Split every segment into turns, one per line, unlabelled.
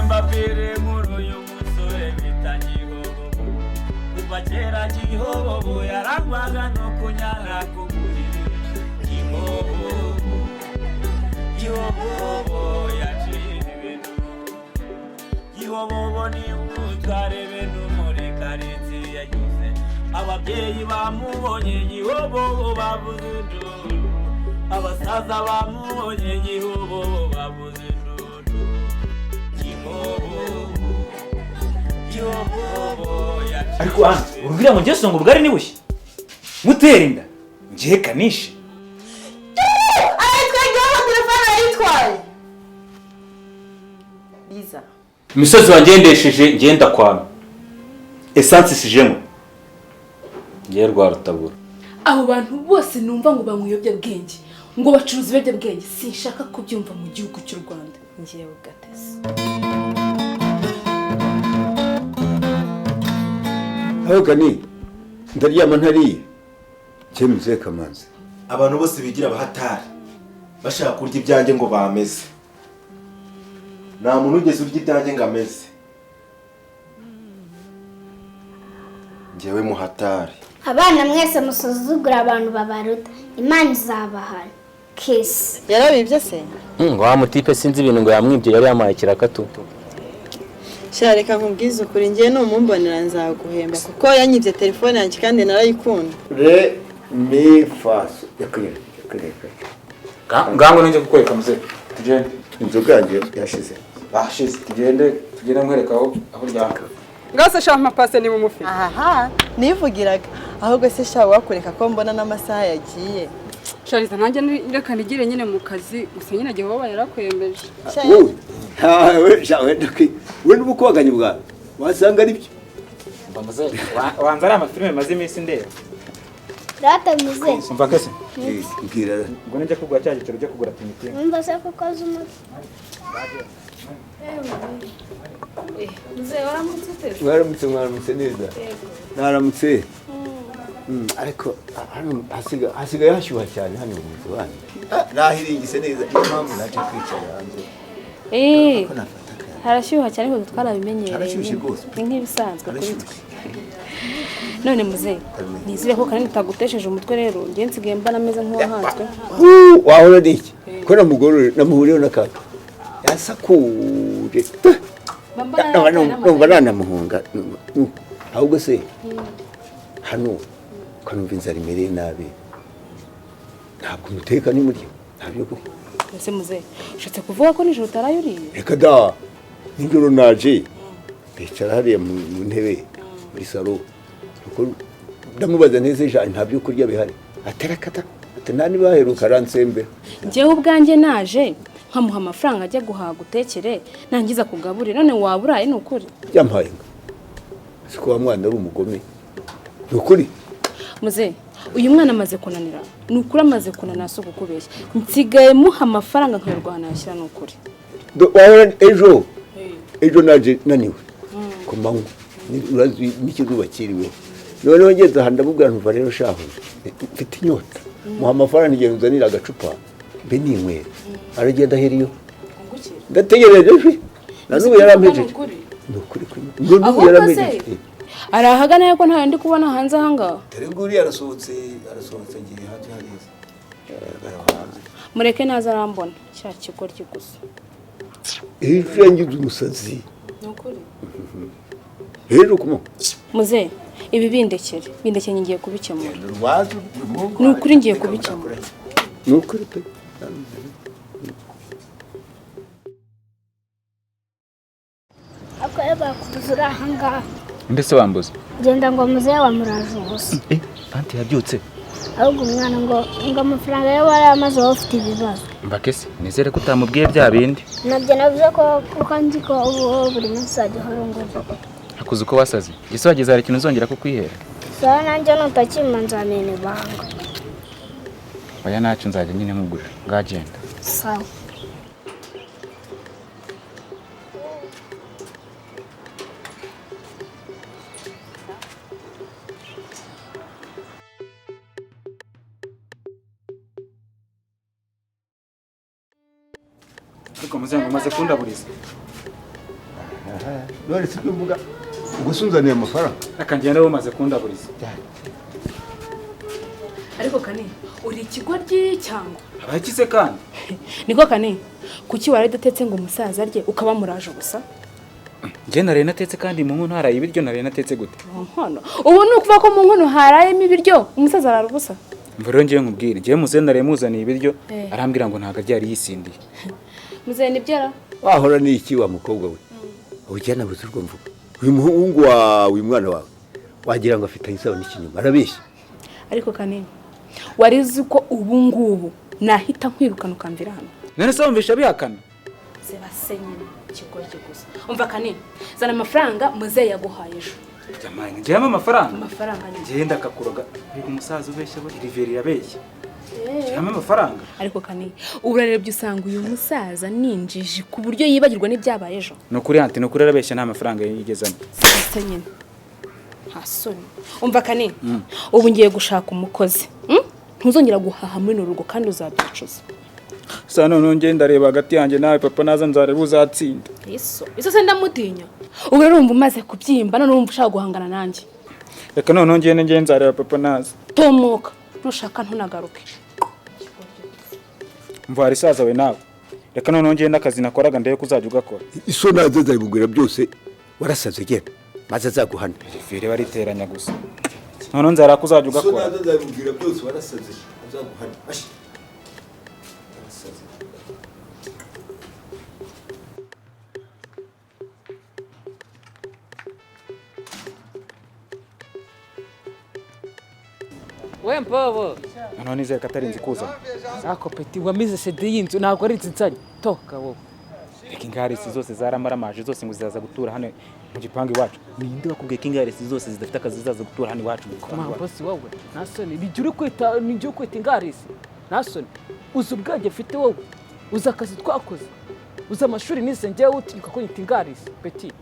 Mbapire muru y'umusore bita Gihobobo kuva kera Gihobobo yarangwaga no kunyara ku buriri Gihobobo yaciye ibintu Gihobobo ni umutware ibintu muri karitsiye yagize ababyeyi bamubonye Gihobobo bavuze induru abasaza bamubonye Gihobobo bavuze induru
ariko hano urubwira ngo ngeso ngo ubugari ni bushya mutera inda ngiye kanishe
twajyaho telefone yitwaye biza
imisozi wangendesheje ngenda kwame essence isijemo ngiye rwa rutabura
abo bantu bose numva ngo bamuyobya bwenge ngo bacuruza ibyo bwenge sinshaka kubyumva mu gihugu cy'u Rwanda ngiye ugatese
Ahoga ni ndaryama ntariye cyemuze kamanzi
abantu bose bigira abahatari bashaka kurya ibyanjye ngo bameze nta muntu ugeze urya ibyanjye ngo ameze njyewe muhatari
abana mwese musuzugura abantu babaruta imana izabahana kesi
yarabibye se
wa mutipe sinzi ibintu ngo yamwibye yari yamaye kirakatu
shareka nkubwize ukuri ngiye numumbonera nzaguhemba kuko yanyibye telefone yanjye kandi narayikunda
re mi faso yakire
ngango nje kukwereka muze tugende
inzoga yanjye yashize
bashize tugende nkwereka aho ryaka
ngase shampa pase ni mumufi
aha nivugiraga ahubwo se shawe wakureka ko mbona n'amasaha yagiye
shariza nanjye reka nigire nyine mu kazi gusa nyine Gihobobo yarakwembeje
we shawe ndaki we n'ubukoganye bwa wasanga ari byo
mbamaze wanza ari amafilme maze iminsi ndeba
rata muze
umva kese
mbwira
ngo nje kugura cya giciro cyo kugura timiti
umva se ko kaza umuti
muze
waramutse neza naramutse ariko hasigaye hashyuha cyane hano mu nzu wanyu nahiringise neza niyo mpamvu naje kwicara hanze
harashyuha cyane kuko twarabimenyereye
harashyushye rwose
ni nk'ibisanzwe kuri twe none muze nizire ko kandi tagutesheje umutwe rero ngiye nsigaye mbana ameze nk'uwahanzwe
wahora n'iki ko namuhuriyeho n'akato yasakuje numva nanamuhunga ahubwo se hano ukanumva inzara imereye nabi ntabwo umuteka ni muryo ntabyo kuri
ese muze ushatse kuvuga ko nijoro utaraye uriye
reka da nijoro naje bicara hariya mu ntebe muri salo ndamubaza neza ijana nta byo kurya bihari atarakata ati nta nibaheruka aransembera
njyewe ubwanjye naje nkamuha amafaranga ajya guhaga utekere nangiza kugaburira none waba uraye ni ukuri
yampaye ngo siko wa mwana ari umugome ni ukuri
muze uyu mwana amaze kunanira ni ukuri amaze kunanira si ukukubeshya nsigaye muha amafaranga nkayarwana yashyira ni ukuri
wahora ejo naje naniwe ku manywa urazi n'ikizuba kiriweho noneho ngeze aha ndamubwira ntuva rero shaho mfite inyota muha amafaranga igihe nzanira agacupa mbe ninywera aragenda aheriyo ndategereje na n'ubu yarampejeje ni ukuri n'ubu yarampejeje
arahagana yuko ntayo ndi kubona hanze ahangaha
tereguri arasohotse ngiye hanze hariya
mureke naza arambona cya kigoryi gusa
ejo yangize umusazi
ni ukuri
rero kumo
muze ibi bindekere ngiye kubikemura ni ukuri ngiye kubikemura
ni ukuri pe
akoye bakuzura ahangaha
mbese wambuze
genda ngo muze wamuraje ubusa
anti yabyutse
ahubwo umwana ngo amafaranga ye wari amaze wowe ufite ibibazo
mbakese nizere ko utamubwiye bya bindi
nabyo navuze ko kuko nzi ko ubu buri munsi uzajya uhora unguza
hakuze uko wasaze ese wageze hari ikintu uzongera kukwihera
sawa nanjye nutakimpa nzamena ibanga
oya ntacyo nzajya nyine nkugurira ngagenda
sawa
ariko muzengo umaze kundaburiza.
none si byo mvuga ugusunzaniye amafaranga
akangenda umaze kundaburiza.
ariko kane uri ikigoryi cyangwa
abakize kandi
niko kane kuki waradatetse ngo umusaza arye ukaba muraje gusa
nje nare natetse kandi mu nkono haraye ibiryo nare natetse gute
nkono ubu ni ukuvuga ko mu nkono harayemo ibiryo umusaza ararubusa
mvero ngiye nkubwire ngiye muze nare muzaniye ibiryo arambwira ngo ntaga ryari yisindiye
muzeni ibyara
wahora ni iki wa mukobwa we ujyana buzurwo mvuga uyu muhungu wawe uyu mwana wawe wagira ngo afite isano n'ikinyuma arabeshya
ariko kane warizi ko ubu ngubu nahita nkwirukana ukamvira hano
none se wumvisha bihakana
sebasenye kigoryi gusa umva kane zana amafaranga muze yaguhaye ejo
jamaye njyama amafaranga
nyine
ngenda kakuroga uyu umusaza ubeshya bo riveri yabeshya jyama amafaranga
ariko kane urarebye usanga uyu musaza ninjije ku buryo yibagirwa n'ibyabaye ejo
no kuri anti no kuri arabeshya nta mafaranga yigezamo
sebasenye hasoni umva kane ubu ngiye gushaka umukozi ntuzongera guhaha muri rugo kandi uzabyicuza
sa none ngenda reba hagati yanjye nawe papa naza nzareba uzatsinda
iso se ndamutinya ubu rero umva umaze kubyimba none urumva ushaka guhangana nanjye
reka none ngende nzareba papa naza
tomoka nushaka ntunagaruke
mva hari saza we nawe reka none ngende akazi nakoraga ndeye kuzajya ugakora
iso nazo zabibwira byose warasaze genda maze azaguhana
riveri bariteranya gusa none nzara kuzajya ugakora
iso nazo zabibwira byose warasaze azaguhana
we mpobo
none nizere katarinzi kuza
ako peti wamize sede y'inzu ntabwo ari inzitsanye toka wowe
reka ingarisi zose zaramaramaje zose ngo zizaza gutura hano mu gipangu iwacu ninde wakubwiye ko ingarisi zose zidafite akazi zizaza gutura hano iwacu mu gipangu iwacu
bosi wowe nasoni nijye uri kwita ingarisi nasoni uzi ubwenge ufite wowe uzi akazi twakoze uzi amashuri nize njyewe utinyuka ko nyita ingarisi peti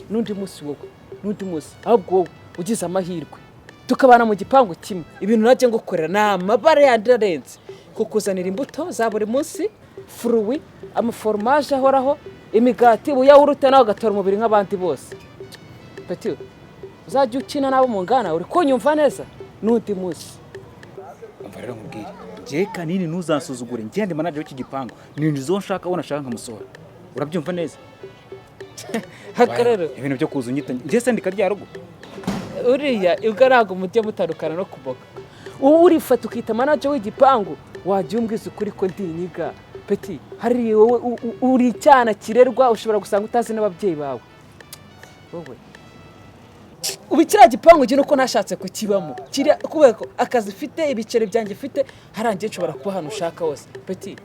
n'undi munsi wowe n'undi munsi ahubwo wowe ugize amahirwe tukabana mu gipangu kimwe ibintu najye ngukorera ni amabara yandi arenze kukuzanira imbuto za buri munsi furuwi amaforomaje ahoraho imigati uyawurute nawe ugatora umubiri nk'abandi bose peti uzajya ukina nabo mu ngana uri kunyumva neza n'undi munsi
umva rero nkubwire njye kanini ntuzansuzugure ngende manager w'iki gipangu ninjizo nshaka ubona nshaka nkamusohora urabyumva neza
haka rero
ibintu byo kuza unyita njye se ndika rya rugo
uriya ubwo ntabwo mujye mutandukana no kuboka ubu urifata ukita manager w'igipangu wajya umbwiza ukuri ko ndinyiga peti hari wowe uri icyana kirerwa ushobora gusanga utazi n'ababyeyi bawe wowe ubu kiriya gipangu ugira uko nashatse kukibamo kubera ko akazi ufite ibiceri byanjye ufite harangiye nshobora kuba ahantu ushaka hose peti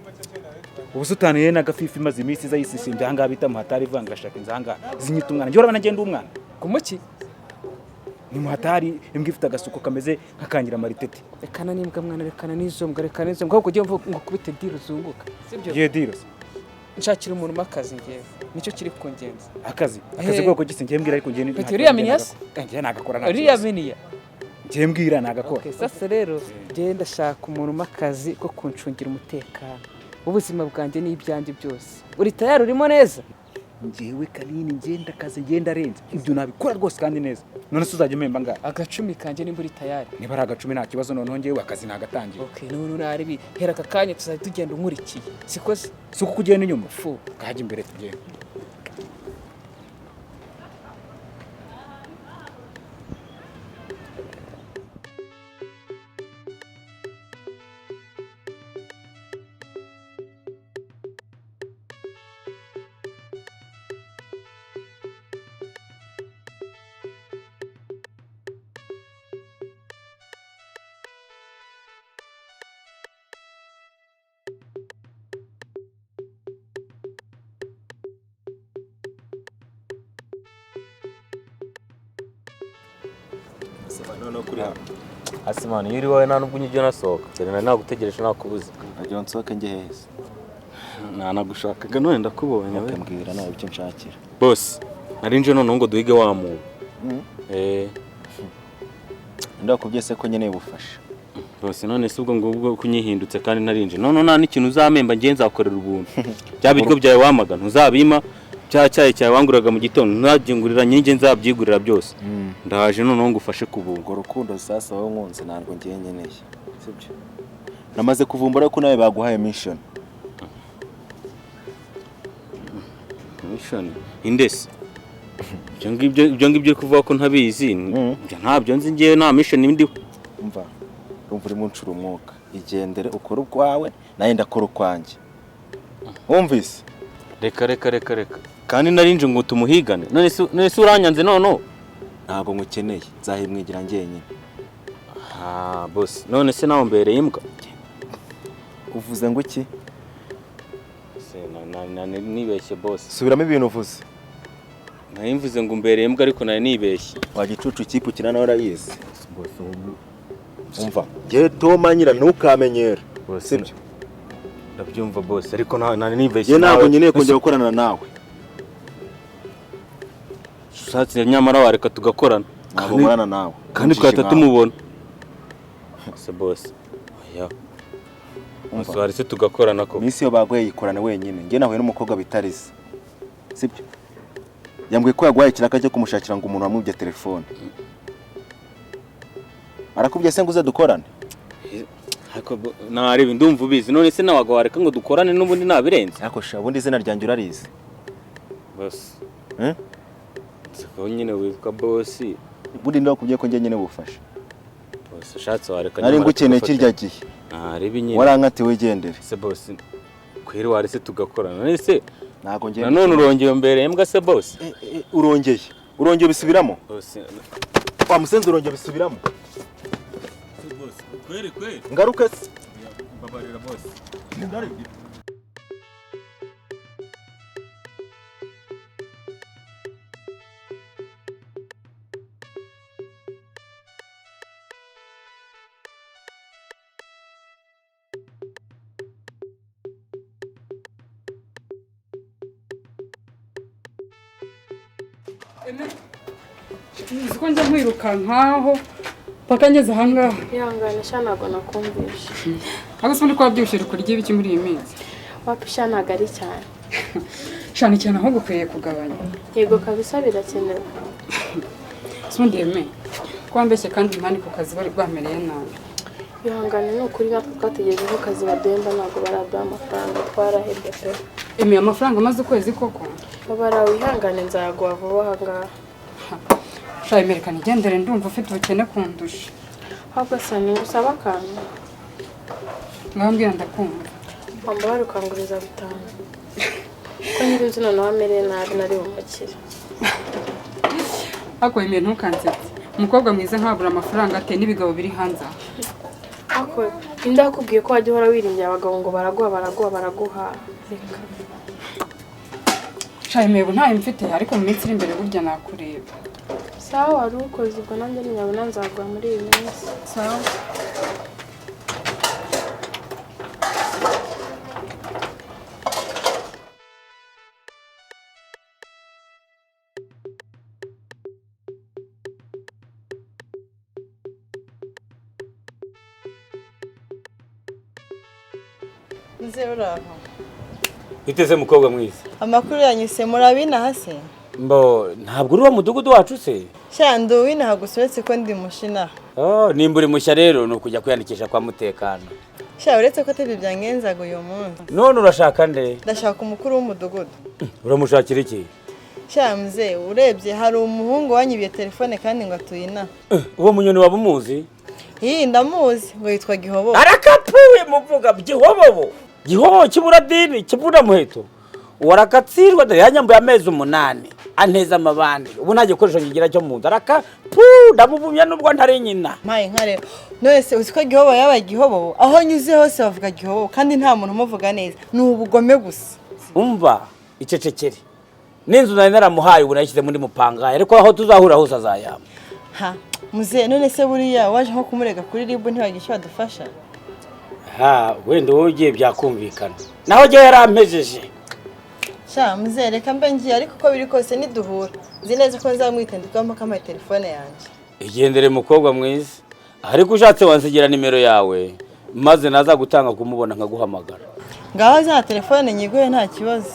ubu sutaniye n'agafifi imaze iminsi iza yisisimbye ahangaha bita muhatari ivanga ashaka inzu ahangaha zinyita umwana njye urabona ngenda umwana
ku muki
ni muhatari imbwa ifite agasuko kameze nk'akangira maritete
rekana n'imbwa mwana rekana n'izombwa rekana n'izombwa ahubwo ugiye mvuga ngo kubite diro uzunguka sibyo
ngiye diros
nshakira umuntu makazi ngewe nicyo kiri kungenza
akazi bwoko gise ngiye mbwira ariko ngiye ni
uriya miniyasi
ngiye nagakora nta
uriya miniya
ngiye mbwira nagakora
sasa rero ngiye ndashaka umuntu makazi ko kuncungira umutekano ubuzima bwanjye n'ibyanjye byose uri tayari urimo neza
ngewe kanini ngenda kaze ngenda arenze ibyo nabikora rwose kandi neza none se uzajya mpemba ngaha
agacumi kanjye nimba uri tayari
niba ari agacumi nta kibazo noneho ngewe akazi nagatangiye
none naribi hera aka kanya tuzajya tugenda unkurikiye siko se
si uko kugenda inyuma fu kajya imbere tugenda
no kuri
Asimana yiri wowe nta nubwo unyijyo nasohoka cyane nagutegereje nakubuze
ajya nsohoke nge heza
nanagushakaga none ndakubonye we
mbwira nawe icyo nshakira
boss narinje none ngo duhige wa muntu
ndakubwiye se ko nkeneye ubufasha
bose none se ubwo ngubwo kunyihindutse kandi narinje none nta n'ikintu uzamemba ngiye nzakorera ubuntu bya biryo byawe wamagana uzabima cyaye cyawe wanguraga mu gitondo ntagingurira nyinge nzabyigurira byose ndaje none ngufashe kubungo
rukundo sasa wowe nkunze ntabwo ngiye nkeneye sibyo namaze kuvumbura ko nawe baguhaye mission
indese ibyo ngibyo kuvuga ko ntabizi ntabyo nzi ngiye nta mission ndi
umva uri mu ncuro umwuka igendere ukora ukwawe naye ndakora ukwanjye wumvise
reka kandi narinje ngo tumuhigane none se uranyanze none
ntabwo ngukeneye nzahimwigira njyenyine
boss none se nawe mbereye imbwa
uvuze ngo iki
nibeshye boss
subiramo ibintu uvuze
nari mvuze ngo mbereye imbwa ariko nari nibeshye
wagicucu kipu kina nawe urayizi umva ngiye Toma nyira ntukamenyera sibyo
ndabyumva boss ariko nari nibeshye
ntabwo nkeneye kongera gukorana nawe
ushatse nyamara wareka tugakorana
ntabwo murana nawe
kandi twahita tumubona se boss oya umuswari se tugakorana ko
misi yo bagwaye yikorana wenyine ngiye nahuye n'umukobwa bitarize sibyo yambwiye ko yagwaye kiraka cyo kumushakira ngo umuntu amubye telefone arakubye se ngo uze dukorane
hako narebe ndumva ubizi none se nawaga wareka ngo dukorane n'ubundi nabirenze
ariko sha ubundi izina ryanjye urarize
boss siko nyine witwa boss
ubundi ndakubye ko ngiye nyine bufasha
boss ushatse wareka
nari ngukeneye kirya gihe
narebe nyine
warankati wigendere
se boss kwiri warese tugakorana none se
nago ngiye
none urongeye mbere mbwa se boss
urongeye bisubiramo boss wa musenzi urongeye bisubiramo
boss kweri
ngaruka se
babarira boss
ndari
Nziko njya nkwiruka nkaho paka ngeze ahangaha
ihangane sha ntago nakumvisha
agase muri kwa byushye kurya ibiki muri iyi minsi
wapisha ntago ari cyane
cyane cyane aho gukwiye kugabanya
yego kabisa birakenewe
sondeme kwambeshye kandi imani ku kazi bari bamereye nabi
ihangane ni ukuri natwe twategereje ko kazi bademba ntago baraduha amafaranga twarahebye pe
amafaranga amaze ukwezi koko
babara wihangane nzaguha vuba ahangaha
shaye Amerika nigendere ndumva ufite ubukene kundusha
ahubwo sani ngusaba akantu
ngambwira ndakumva
wamba barukanguriza bitanu ko nyiri inzu noneho amereye nabi nari bumukire
ako imwe ntukansetse umukobwa mwiza nkabura amafaranga ate n'ibigabo biri hanze
ako indakubwiye ko wajya uhora wiringira abagabo ngo baraguha reka
shaye mebo ntayo mfite ariko mu minsi iri imbere burya nakureba
sawa wari ukoze ubwo nanjye nyabona nzaguha muri iyi minsi
sawa
Nze uraho
Iteze mukobwa mwiza
amakuru yanyuse murabina hase
mbo ntabwo uri wa mudugudu wacu se
cyando wina gusobetse ko ndi mushina
nimba uri mushya rero no kujya kwiyandikisha kwa mutekano
sha uretse ko tebye byangenzaga uyu munsi
none urashaka nde
ndashaka umukuru w'umudugudu
uramushakira iki
sha mze urebye hari umuhungu wanyibiye telefone kandi ngo atuyina
uwo munyoni wabumuzi
ndamuzi ngo yitwa Gihobobo
arakapuye muvuga Gihobobo kibura dini kibura muheto warakatsirwa dore yanyambuye amezi 8 anteza amabandi ubu nta gikoresho ngigira cyo mu ndaraka ndamuvumya nubwo ntari nyina
mpaye nkare none se uziko Gihobobo yabaye Gihobobo aho nyuze hose bavuga Gihobobo kandi nta muntu umuvuga neza ni ubugome gusa
umva icecekere n'inzu nari naramuhaye ubu nayishyize muri mupangayi ariko aho tuzahura hose azayama
muze none se buriya waje nko kumurega kuri ribu ntiwagisha badufasha
wenda wowe ugiye byakumvikana naho gihe yarampejeje
sha muze reka mbe ngiye ariko uko biri kose niduhura nzi neza ko nzamwitendekamo kama telefone yanjye
igendere mukobwa mwiza ariko ushatse wansigira nimero yawe maze naza gutanga kumubona nkaguhamagara.
Ngaho za telefone nyiguye nta kibazo.